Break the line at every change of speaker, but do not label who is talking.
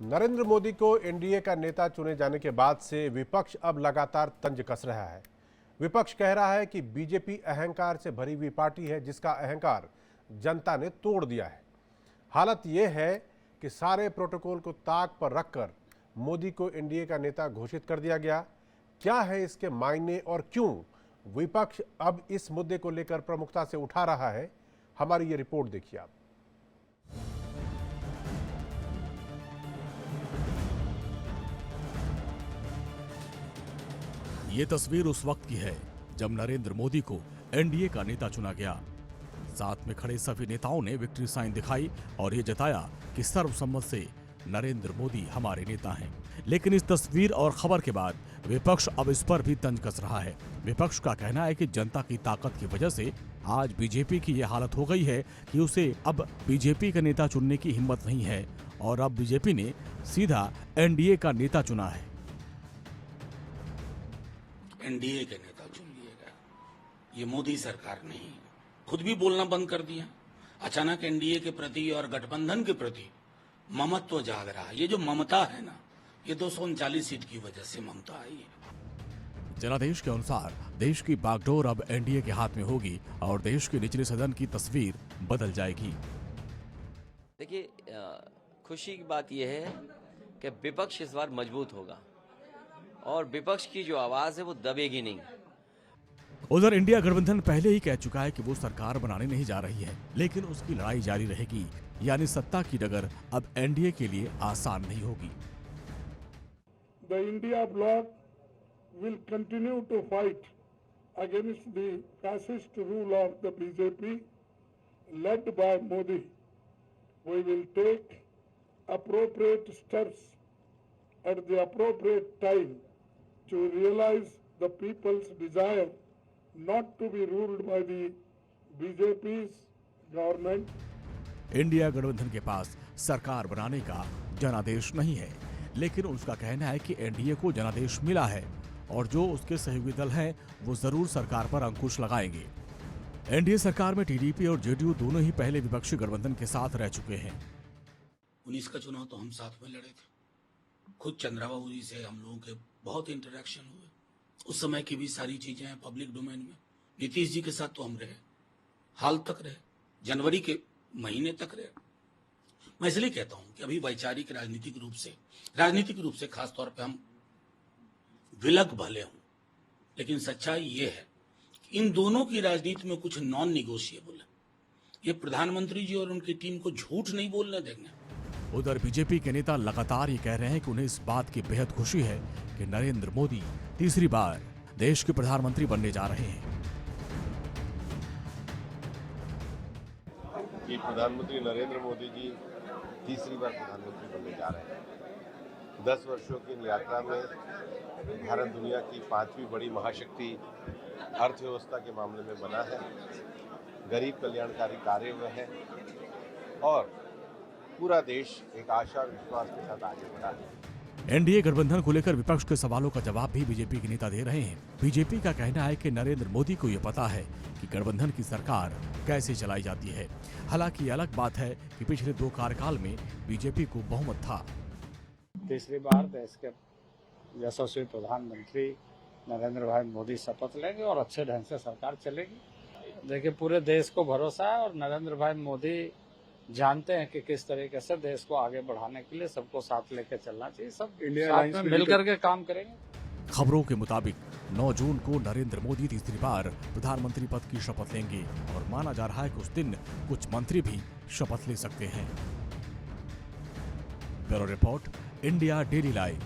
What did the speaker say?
नरेंद्र मोदी को एनडीए का नेता चुने जाने के बाद से विपक्ष अब लगातार तंज कस रहा है। विपक्ष कह रहा है कि बीजेपी अहंकार से भरी हुई पार्टी है जिसका अहंकार जनता ने तोड़ दिया है। हालत यह है कि सारे प्रोटोकॉल को ताक पर रखकर मोदी को एनडीए का नेता घोषित कर दिया गया। क्या है इसके मायने और क्यों विपक्ष अब इस मुद्दे को लेकर प्रमुखता से उठा रहा है, हमारी ये रिपोर्ट देखिए आप।
ये तस्वीर उस वक्त की है जब नरेंद्र मोदी को एनडीए का नेता चुना गया। साथ में खड़े सभी नेताओं ने विक्ट्री साइन दिखाई और ये जताया कि सर्वसम्मत से नरेंद्र मोदी हमारे नेता हैं। लेकिन इस तस्वीर और खबर के बाद विपक्ष अब इस पर भी तंज कस रहा है। विपक्ष का कहना है कि जनता की ताकत की वजह से आज बीजेपी की ये हालत हो गई है कि उसे अब बीजेपी का नेता चुनने की हिम्मत नहीं है और अब बीजेपी ने सीधा एनडीए का नेता चुना है।
एनडीए के नेता चुन लिए गए, ये मोदी सरकार नहीं। खुद भी बोलना बंद कर दिया। अचानक एनडीए के प्रति और गठबंधन के प्रति ममत्व जाग रहा है। ये जो ममता है ना, ये 239 सीट की वजह से ममता आई है।
जनादेश के अनुसार देश की बागडोर अब एनडीए के हाथ में होगी और देश के निचले सदन की तस्वीर बदल जाएगी।
देखिए, खुशी की बात यह है कि विपक्ष इस बार मजबूत होगा और विपक्ष की जो आवाज है वो दबेगी नहीं।
उधर इंडिया गठबंधन पहले ही कह चुका है कि वो सरकार बनाने नहीं जा रही है, लेकिन उसकी लड़ाई जारी रहेगी। यानी सत्ता की डगर अब एनडीए के लिए आसान नहीं होगी।
The India bloc will continue to fight against the fascist rule of the BJP led by Modi. We will take appropriate steps at the appropriate time to realize the people's desire not to be ruled by the BJP's government.
India गठबंधन के पास सरकार बनाने का जनादेश नहीं है, लेकिन उसका कहना है कि एनडीए को जनादेश मिला है और जो उसके सहयोगी दल हैं वो जरूर सरकार पर अंकुश लगाएंगे। एनडीए सरकार में टीडीपी और जेडीयू दोनों ही पहले विपक्षी गठबंधन के साथ रह चुके हैं।
19 का चुनाव तो हम साथ में लड़े थे। खुद चंद्राबाबू जी से हम लोगों के बहुत इंटरेक्शन हुए। उस समय की भी सारी चीजें हैं पब्लिक डोमेन में। नीतीश जी के साथ तो हम रहे, हाल तक रहे, जनवरी के महीने तक रहे। मैं इसलिए कहता हूं कि अभी वैचारिक राजनीतिक रूप से खास तौर पे हम विलग भले हों, लेकिन सच्चाई ये है कि इन दोनों की राजनीति में कुछ नॉन निगोशिएबल है। ये प्रधानमंत्री जी और उनकी टीम को झूठ नहीं बोलने देंगे।
उधर बीजेपी के नेता लगातार ये कह रहे हैं कि उन्हें इस बात की बेहद खुशी है कि नरेंद्र मोदी तीसरी बार देश के प्रधानमंत्री बनने जा रहे हैं।
कि प्रधानमंत्री नरेंद्र मोदी जी तीसरी बार प्रधानमंत्री बनने जा रहे हैं। 10 वर्षों की इन यात्रा में भारत दुनिया की 5वीं बड़ी महाशक्ति अर्थव्यवस्था के मामले में बना है। गरीब कल्याणकारी कार्य हुए हैं और पूरा देश एक आशा और विश्वास के साथ आगे बढ़ा है।
एनडीए गठबंधन को लेकर विपक्ष के सवालों का जवाब भी बीजेपी के नेता दे रहे हैं। बीजेपी का कहना है कि नरेंद्र मोदी को ये पता है कि गठबंधन की सरकार कैसे चलाई जाती है। हालांकि अलग बात है कि पिछले 2 कार्यकाल में बीजेपी को बहुमत था।
तीसरी बार देश के यशस्वी प्रधानमंत्री नरेंद्र भाई मोदी शपथ लेंगे और अच्छे ढंग से सरकार चलेगी। देखिए, पूरे देश को भरोसा है और नरेंद्र भाई मोदी जानते हैं कि किस तरीके से देश को आगे बढ़ाने के लिए सबको साथ लेकर चलना चाहिए। सब साथ में मिलकर के काम करेंगे।
खबरों के मुताबिक 9 जून को नरेंद्र मोदी तीसरी बार प्रधानमंत्री पद की शपथ लेंगे और माना जा रहा है कि उस दिन कुछ मंत्री भी शपथ ले सकते हैं। Bureau report, India daily live.